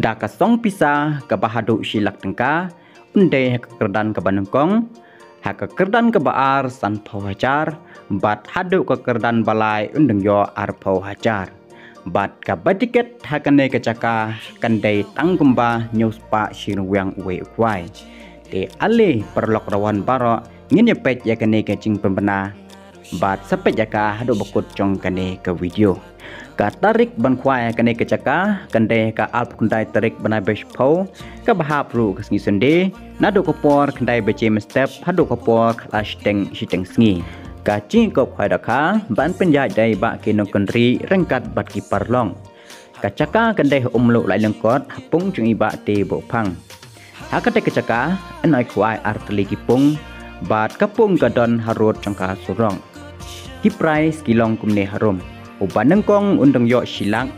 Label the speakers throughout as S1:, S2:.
S1: Daka song pisa ke bahadu silak tengka unde kekerdan ke banengkong haka kerdan ke baar san pau hajar bat hadu ke kerdan balai undeng yo ar pau hajar bat ka batiket hakane ke caka kandai tanggumba nyuspa sirwang uwe ukwai te ale perlok rawan baro ngin pet yakane ke cing pembena bat sepet jaka hadu bekut cong kane ke video ka tarik ban kwai kane ke caka kande ka alp kundai tarik banai besh pau ka bahap ru kesngi sende nadu kopor kandai bece mestep hadu kopor lashteng shiteng sngi ka cing kop khoi daka ban penjaj dai ba ke no kendri rengkat bat ki parlong ka caka kande umlu lai lengkot hapung chung iba te bo phang hakate ke caka enai kwai artli ki pung bat kapung gadon harut cangka surong ki price kilong kumne harum uba nengkong undang yo silak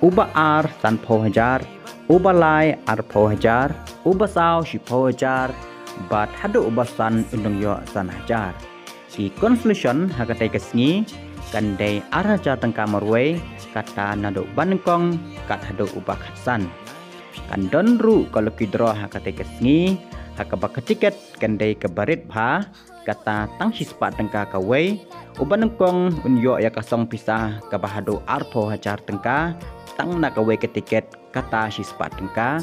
S1: uba ar san pau hajar uba lai ar pau hajar uba sao si pau hajar bat hadu uba san undang yo san hajar di conclusion hakate kesngi kandai ar hajar tengka marway kata nadu banengkong kat hadu uba khatsan kandon ru kalau kidro hakate kesngi hakaba ketiket kandai kebarit bha kata tang sispa tengka kawai uban nengkong unyo ya kasong pisah ke bahadu arpo hajar tengka tang nak kawai ketiket kata sispa tengka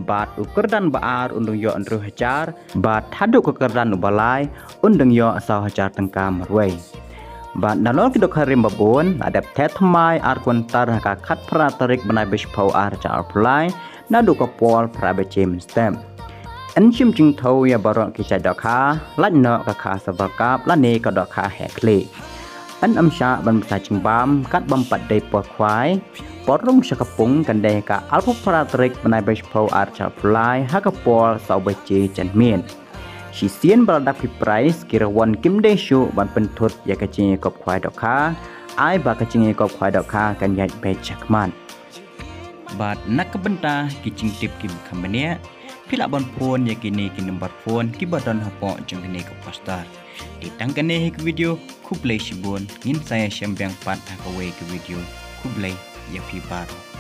S1: bat ukerdan baar undung yo andru hajar bat hadu kekerdan ubalai undung yo asau hajar tengka marwai bat nalol kidok harim babun adap tetmai ar kuntar ka khat pra tarik banai bish pau ar jar pulai nadu ka pol pra becem stem anh chim chừng thâu ya barong kisah dokha lạnh nọ ka kha sabakap la ne ka dokha hekle anh âm sa ban sa ching bam kat bam pat dei por khwai por rong sakapung kan dei ka alpha paratrik banai besh pau archa fly ha ka por sau beche chan mien si sien baradak pi price kirawan kim de shu ban penthut ya ka chinge kop khwai dokha ai ba ka chinge kop khwai dokha kan yai be chakman bat nak kebenta kicing tip kim khamania pila bon phone ya kini number phone ki badon hapo jeng kini ke poster ditang kene ke video kublai sibun ngin saya syambiang pat hakawe ke video kublai ya pi baru